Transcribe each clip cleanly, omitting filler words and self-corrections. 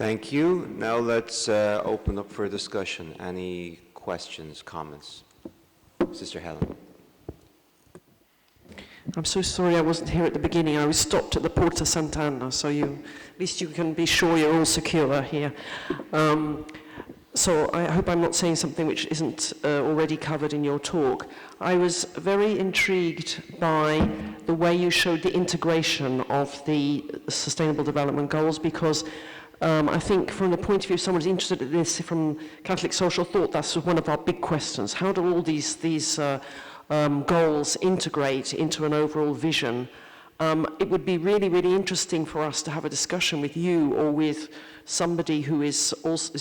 Thank you. Now let's open up for discussion. Any questions, comments? Sister Helen. I'm so sorry I wasn't here at the beginning. I was stopped at the Porta Sant'Anna, so at least you can be sure you're all secure here. So I hope I'm not saying something which isn't already covered in your talk. I was very intrigued by the way you showed the integration of the Sustainable Development Goals, because I think from the point of view of someone who's interested in this from Catholic social thought, that's one of our big questions. How do all these goals integrate into an overall vision? It would be really, really interesting for us to have a discussion with you or with somebody who is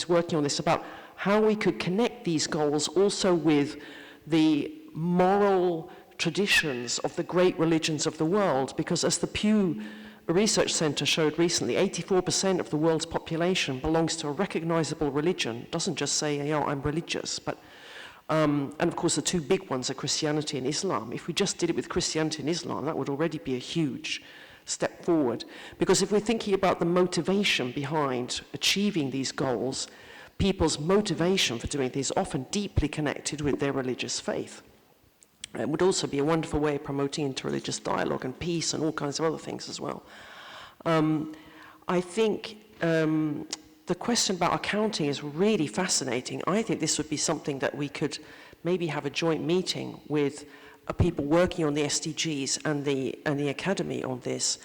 working on this about how we could connect these goals also with the moral traditions of the great religions of the world, because as the Pew Research Center showed recently, 84% of the world's population belongs to a recognizable religion. It doesn't just say, you know, I'm religious, but and of course the two big ones are Christianity and Islam. If we just did it with Christianity and Islam, that would already be a huge step forward. Because if we're thinking about the motivation behind achieving these goals, people's motivation for doing things is often deeply connected with their religious faith. It would also be a wonderful way of promoting interreligious dialogue and peace and all kinds of other things as well. I think the question about accounting is really fascinating. I think this would be something that we could maybe have a joint meeting with people working on the SDGs and the Academy on this.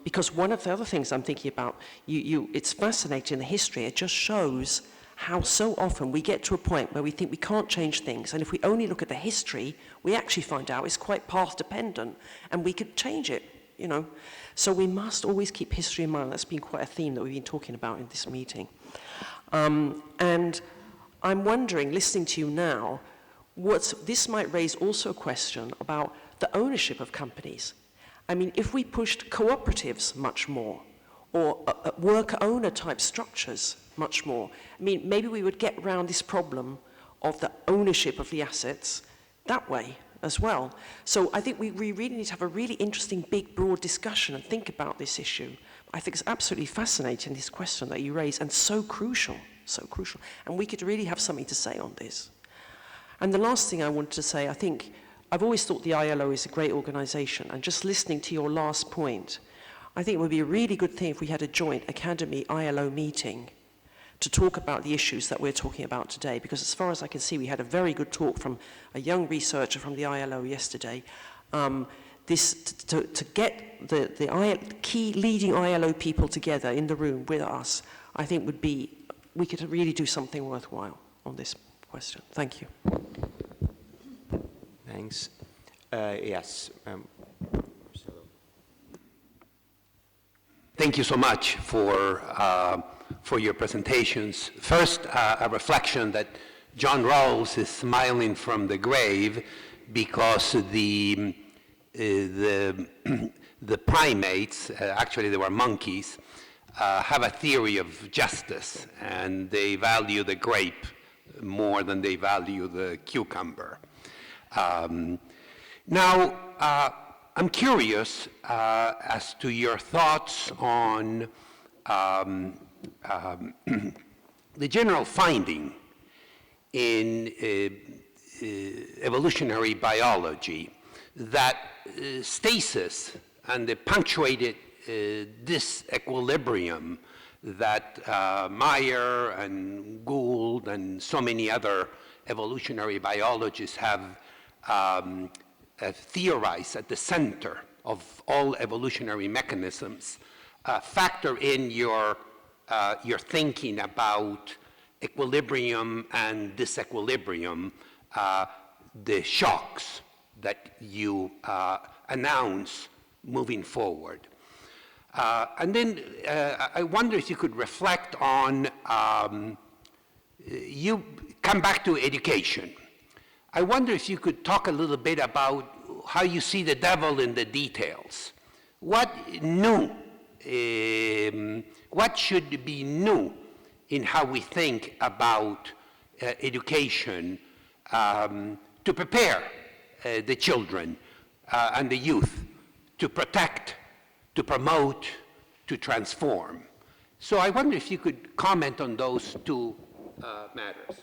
Because one of the other things I'm thinking about, it's fascinating, the history, it just shows how so often we get to a point where we think we can't change things, and if we only look at the history, we actually find out it's quite path dependent, and we could change it, you know. So we must always keep history in mind. That's been quite a theme that we've been talking about in this meeting. And I'm wondering, listening to you now, this might raise also a question about the ownership of companies. I mean, if we pushed cooperatives much more, or worker-owner type structures much more, I mean, maybe we would get around this problem of the ownership of the assets that way as well. So I think we really need to have a really interesting, big, broad discussion and think about this issue. I think it's absolutely fascinating, this question that you raise, and so crucial. And we could really have something to say on this. And the last thing I wanted to say, I think, I've always thought the ILO is a great organization, and just listening to your last point, I think it would be a really good thing if we had a joint Academy ILO meeting to talk about the issues that we're talking about today, because as far as I can see, we had a very good talk from a young researcher from the ILO yesterday. To get the key leading ILO people together in the room with us, I think we could really do something worthwhile on this question. Thank you. Thanks. Yes. Thank you so much for your presentations. First, a reflection that John Rawls is smiling from the grave because the primates, actually they were monkeys, have a theory of justice, and they value the grape more than they value the cucumber. Now, I'm curious as to your thoughts on the general finding in evolutionary biology that stasis and the punctuated disequilibrium that Meyer and Gould and so many other evolutionary biologists have theorized at the center of all evolutionary mechanisms factor in your thinking about equilibrium and disequilibrium, the shocks that you announce moving forward. And then I wonder if you could reflect on, you come back to education. I wonder if you could talk a little bit about how you see the devil in the details. What new, what should be new in how we think about education to prepare the children and the youth to protect, to promote, to transform? So I wonder if you could comment on those two matters.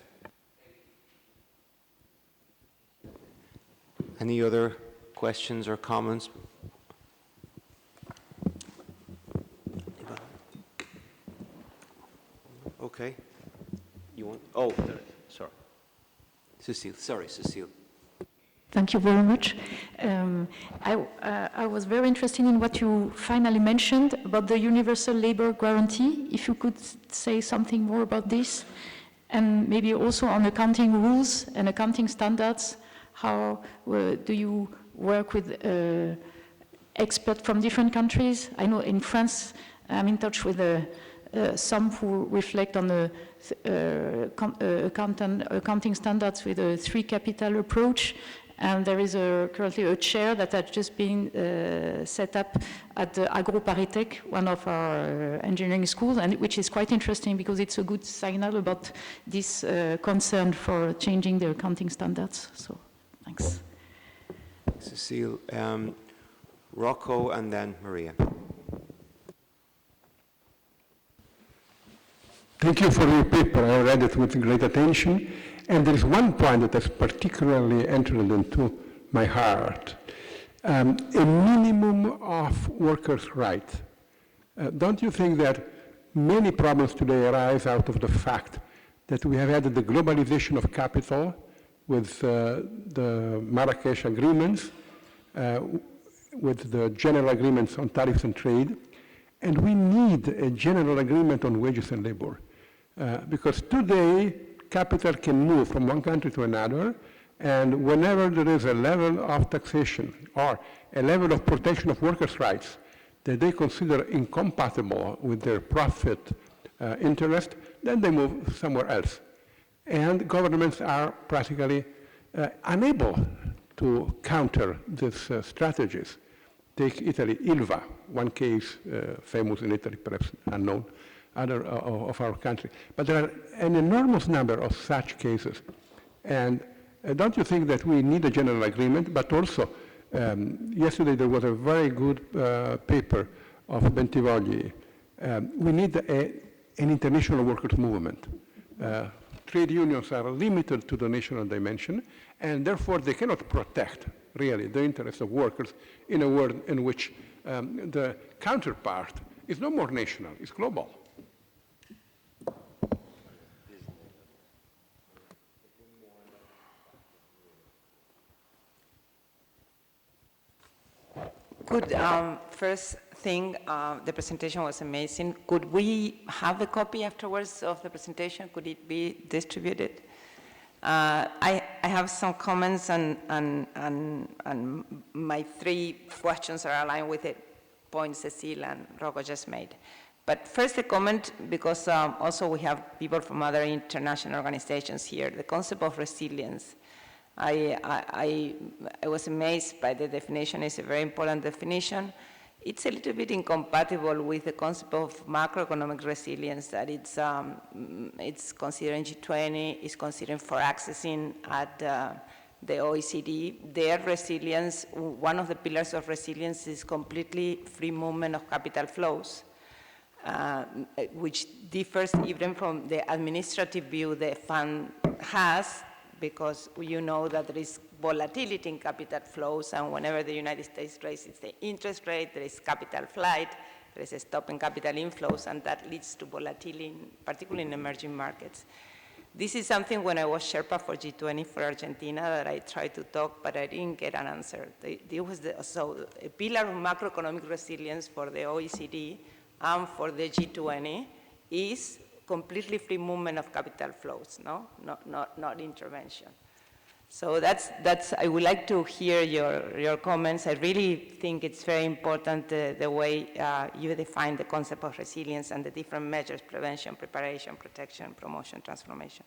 Any other questions or comments? Okay. You want, oh, sorry. Cecile, sorry, Cecile. Thank you very much. I was very interested in what you finally mentioned about the universal labor guarantee. If you could say something more about this, and maybe also on accounting rules and accounting standards. How do you work with experts from different countries? I know in France, I'm in touch with some who reflect on the accounting standards with a three capital approach. And there is currently a chair that has just been set up at the AgroParisTech, one of our engineering schools, and which is quite interesting because it's a good signal about this concern for changing the accounting standards. So, thanks. Cecile, Rocco, and then Maria. Thank you for your paper. I read it with great attention. And there is one point that has particularly entered into my heart. A minimum of workers' rights. Don't you think that many problems today arise out of the fact that we have had the globalization of capital with the Marrakesh agreements, with the general agreements on tariffs and trade, and we need a general agreement on wages and labor. Because today, capital can move from one country to another, and whenever there is a level of taxation or a level of protection of workers' rights that they consider incompatible with their profit interest, then they move somewhere else. And governments are practically unable to counter these strategies. Take Italy, Ilva, one case famous in Italy, perhaps unknown, other of our country. But there are an enormous number of such cases. And don't you think that we need a general agreement, but also, yesterday there was a very good paper of Bentivogli. We need an international workers' movement. Trade unions are limited to the national dimension, and therefore they cannot protect, really, the interests of workers in a world in which the counterpart is no more national, it's global. Good. First thing, the presentation was amazing. Could we have a copy afterwards of the presentation? Could it be distributed? I have some comments, and my three questions are aligned with the points Cecile and Rocco just made. But first a comment, because also we have people from other international organizations here, the concept of resilience. I was amazed by the definition. It's a very important definition. It's a little bit incompatible with the concept of macroeconomic resilience that it's considering G20, it's considering for accessing at the OECD. Their resilience, one of the pillars of resilience is completely free movement of capital flows, which differs even from the administrative view the fund has, because you know that there is volatility in capital flows, and whenever the United States raises the interest rate, there is capital flight, there is a stop in capital inflows, and that leads to volatility, particularly in emerging markets. This is something when I was Sherpa for G20 for Argentina that I tried to talk, but I didn't get an answer. So a pillar of macroeconomic resilience for the OECD and for the G20 is completely free movement of capital flows, no? Not intervention. So I would like to hear your comments. I really think it's very important the way you define the concept of resilience and the different measures: prevention, preparation, protection, promotion, transformation.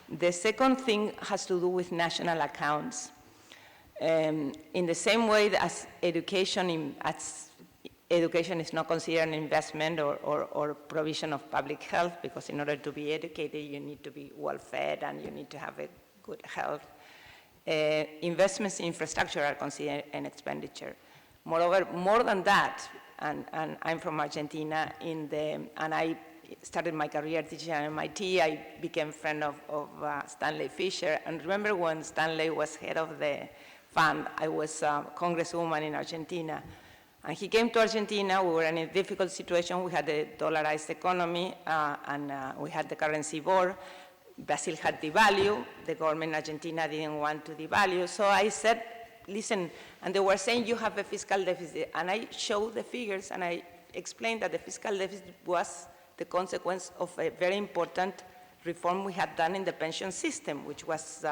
The second thing has to do with national accounts. In the same way as education is not considered an investment or provision of public health, because in order to be educated, you need to be well-fed and you need to have a good health. Investments in infrastructure are considered an expenditure. Moreover, more than that, and I'm from Argentina, and I started my career teaching at MIT. I became friend of Stanley Fischer, and remember when Stanley was head of the fund, I was a congresswoman in Argentina. And he came to Argentina. We were in a difficult situation. We had a dollarized economy, and we had the currency war. Brazil had devalued. The government in Argentina didn't want to devalue. So I said, listen, and they were saying you have a fiscal deficit. And I showed the figures, and I explained that the fiscal deficit was the consequence of a very important reform we had done in the pension system, which was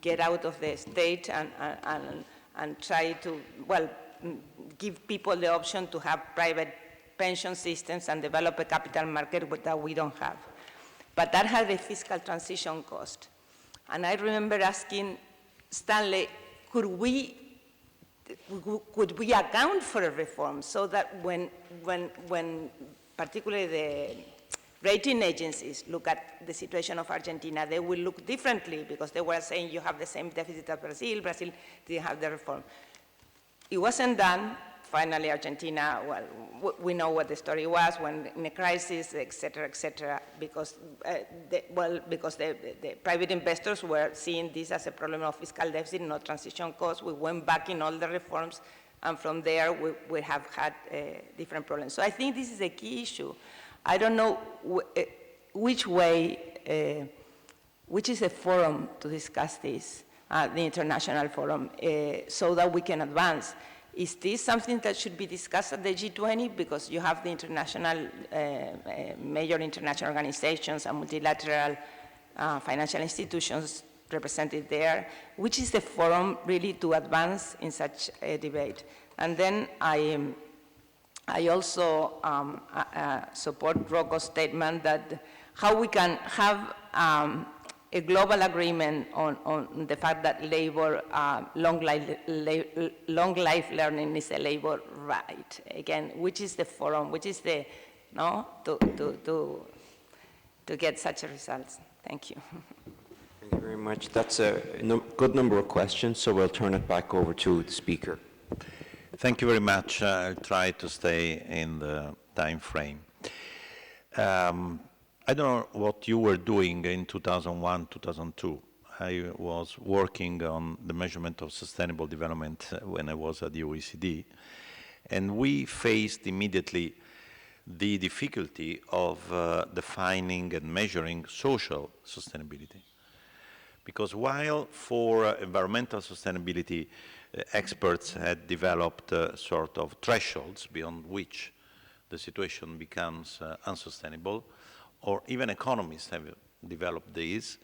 get out of the state and try to, well, give people the option to have private pension systems and develop a capital market that we don't have. But that had a fiscal transition cost. And I remember asking Stanley, could we account for a reform so that when particularly the rating agencies look at the situation of Argentina, they will look differently because they were saying you have the same deficit as Brazil. Brazil didn't have the reform. It wasn't done. Finally, Argentina, well, we know what the story was when in a crisis, et cetera, because the private investors were seeing this as a problem of fiscal deficit, not transition costs. We went back in all the reforms, and from there, we have had different problems. So I think this is a key issue. I don't know which way, which is a forum to discuss this, the international forum, so that we can advance. Is this something that should be discussed at the G20? Because you have the international, major international organizations and multilateral financial institutions represented there, which is the forum really to advance in such a debate. And then I also support Rocco's statement that how we can have a global agreement on the fact that labor, long life learning is a labor right. Again, which is the forum, which is the, to get such results. Thank you. Thank you very much. That's a good number of questions, so we'll turn it back over to the speaker. Thank you very much. I'll try to stay in the time frame. I don't know what you were doing in 2001, 2002. I was working on the measurement of sustainable development when I was at the OECD, and we faced immediately the difficulty of defining and measuring social sustainability. Because while for environmental sustainability, experts had developed sort of thresholds beyond which the situation becomes unsustainable, or even economists have developed these,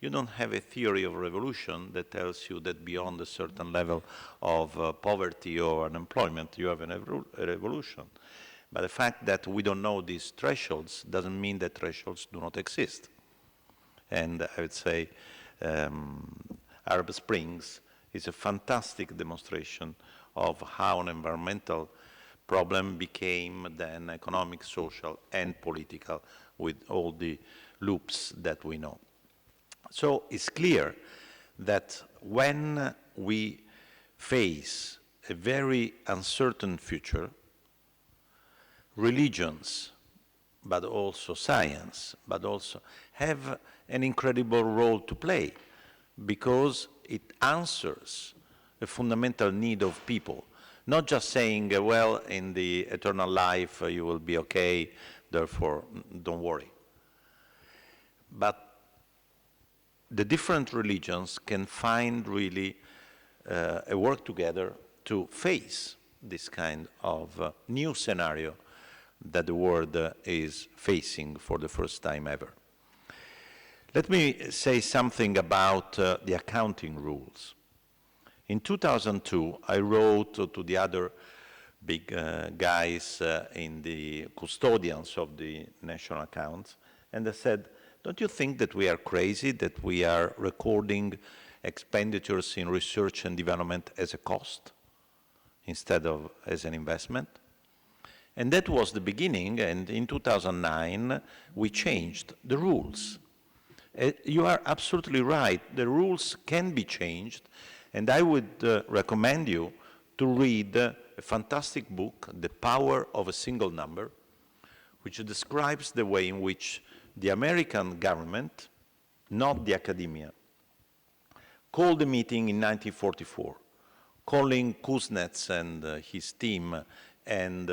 you don't have a theory of revolution that tells you that beyond a certain level of poverty or unemployment, you have a revolution. But the fact that we don't know these thresholds doesn't mean that thresholds do not exist. And I would say Arab Springs is a fantastic demonstration of how an environmental problem became then economic, social, and political with all the loops that we know. So it's clear that when we face a very uncertain future, religions, but also science, but also have an incredible role to play because it answers a fundamental need of people. Not just saying, well, in the eternal life you will be okay, therefore don't worry. But the different religions can find really a work together to face this kind of new scenario that the world is facing for the first time ever. Let me say something about the accounting rules. In 2002, I wrote to the other big guys in the custodians of the national accounts, and I said, don't you think that we are crazy, that we are recording expenditures in research and development as a cost instead of as an investment? And that was the beginning, and in 2009, we changed the rules. You are absolutely right, the rules can be changed, and I would recommend you to read a a fantastic book, The Power of a Single Number, which describes the way in which the American government, not the academia, called a meeting in 1944, calling Kuznets and his team and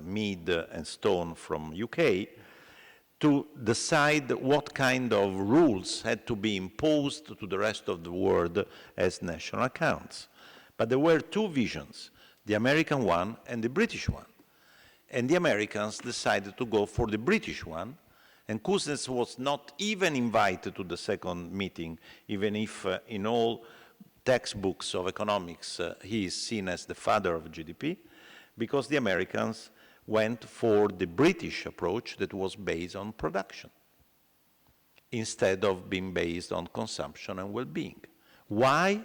Mead and Stone from UK to decide what kind of rules had to be imposed to the rest of the world as national accounts. But there were two visions, the American one and the British one. And the Americans decided to go for the British one, and Kuznets was not even invited to the second meeting, even if in all textbooks of economics he is seen as the father of GDP, because the Americans went for the British approach that was based on production, instead of being based on consumption and well-being. Why?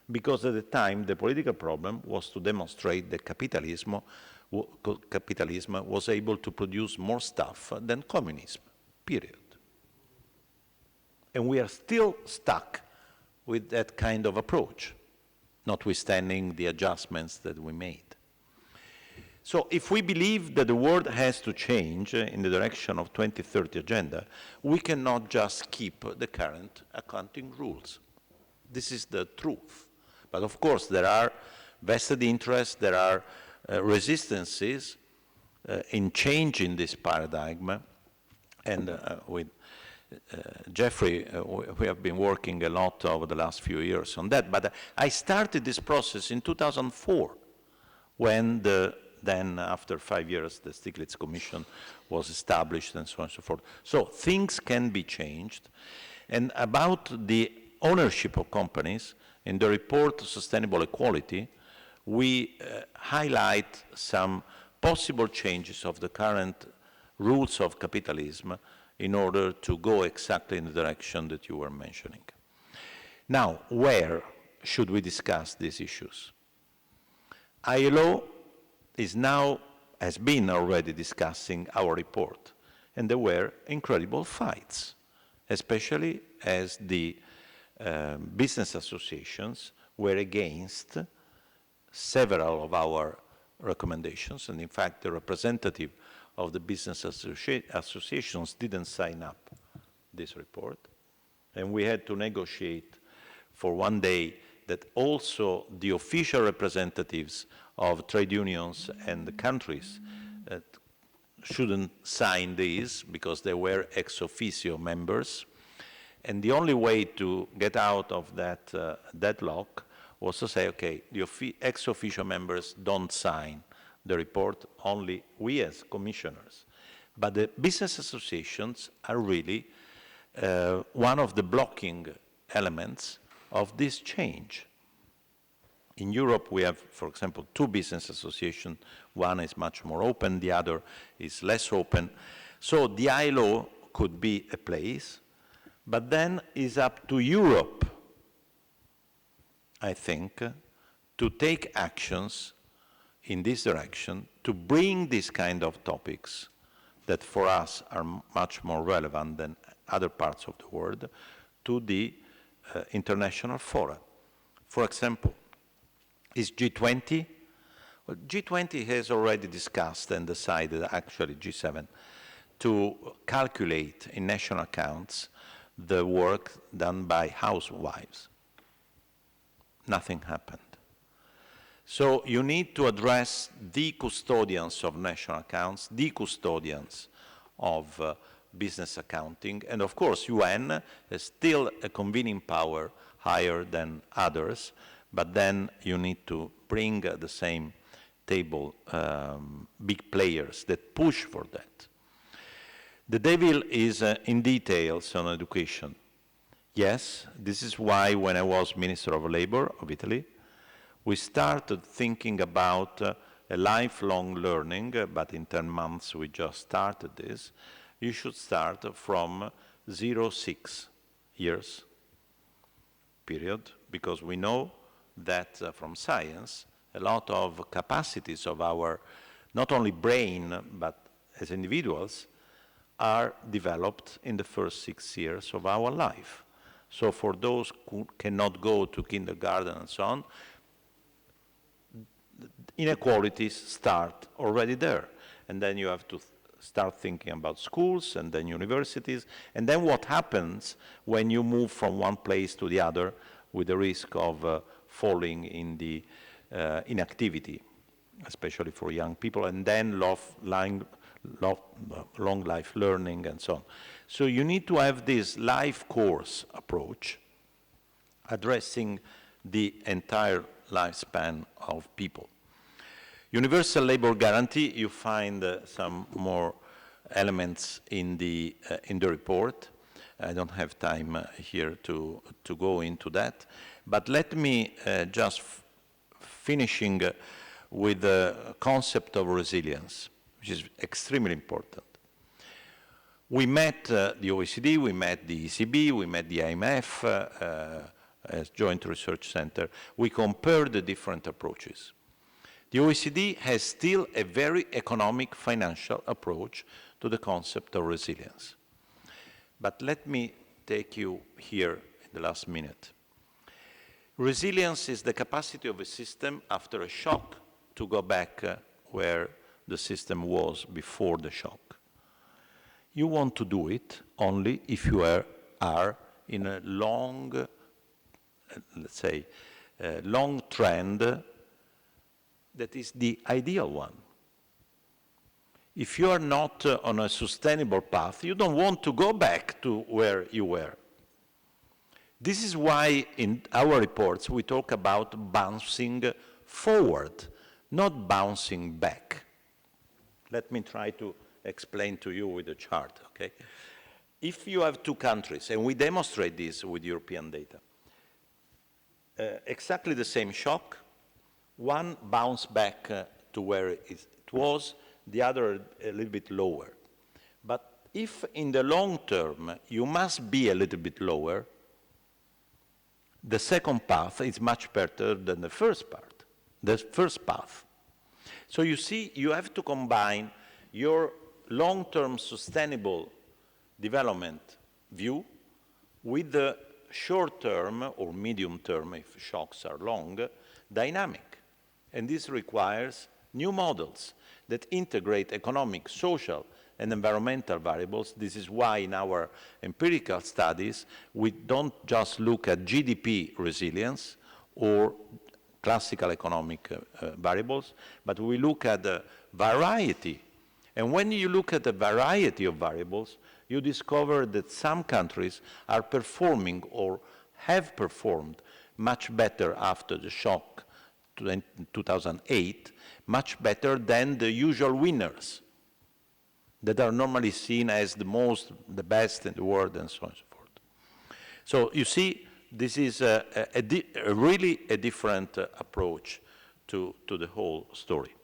Because at the time the political problem was to demonstrate that capitalism was able to produce more stuff than communism, period. And we are still stuck with that kind of approach, notwithstanding the adjustments that we made. So if we believe that the world has to change in the direction of 2030 agenda, we cannot just keep the current accounting rules. This is the truth. But of course, there are vested interests, there are resistances in changing this paradigm. And with Jeffrey, we have been working a lot over the last few years on that. But I started this process in 2004, when then after 5 years, the Stiglitz Commission was established and so on and so forth. So things can be changed. And about the ownership of companies, in the report Sustainable Equality, we highlight some possible changes of the current rules of capitalism in order to go exactly in the direction that you were mentioning. Now, where should we discuss these issues? ILO has been already discussing our report, and there were incredible fights, especially as the business associations were against several of our recommendations, and in fact the representative of the business associations didn't sign up this report, and we had to negotiate for one day that also the official representatives of trade unions and the countries shouldn't sign these because they were ex officio members. And the only way to get out of that deadlock was to say, okay, the ex officio members don't sign the report, only we as commissioners. But the business associations are really one of the blocking elements of this change. In Europe, we have, for example, two business associations. One is much more open, the other is less open. So the ILO could be a place, but then it's up to Europe, I think, to take actions in this direction to bring these kind of topics that for us are much more relevant than other parts of the world to the international fora. For example, is G20? Well, G20 has already discussed and decided, actually G7, to calculate in national accounts the work done by housewives. Nothing happened. So you need to address the custodians of national accounts, the custodians of business accounting, and of course UN has still a convening power higher than others, but then you need to bring at the same table big players that push for that. The devil is in details on education. Yes, this is why when I was Minister of Labor of Italy, we started thinking about a lifelong learning, but in 10 months we just started this. You should start from 0-6 years period, because we know that from science, a lot of capacities of our, not only brain, but as individuals, are developed in the first 6 years of our life. So for those who cannot go to kindergarten and so on, inequalities start already there. And then you have to start thinking about schools and then universities. And then what happens when you move from one place to the other with the risk of falling in the inactivity, especially for young people, and then long life learning and so on. So you need to have this life course approach addressing the entire lifespan of people. Universal labor guarantee, you find some more elements in the report. I don't have time here to go into that, but let me just finishing with the concept of resilience, which is extremely important. We met the OECD, we met the ECB, we met the IMF as Joint Research Center. We compared the different approaches. The OECD has still a very economic financial approach to the concept of resilience. But let me take you here in the last minute. Resilience is the capacity of a system after a shock to go back where the system was before the shock. You want to do it only if you are in a long, let's say, long trend that is the ideal one. If you are not on a sustainable path, you don't want to go back to where you were. This is why in our reports we talk about bouncing forward, not bouncing back. Let me try to explain to you with a chart, okay? If you have two countries, and we demonstrate this with European data, exactly the same shock, one bounce back to where it was, the other a little bit lower. But if in the long term you must be a little bit lower, the second path is much better than the first part, the first path. So you see, you have to combine your long-term sustainable development view with the short-term or medium-term, if shocks are long, dynamic. And this requires new models that integrate economic, social, and environmental variables. This is why in our empirical studies, we don't just look at GDP resilience or classical economic variables, but we look at the variety. And when you look at the variety of variables, you discover that some countries are performing or have performed much better after the shock in 2008, much better than the usual winners that are normally seen as the best in the world, and so on and so forth. So you see, this is really a different approach to the whole story.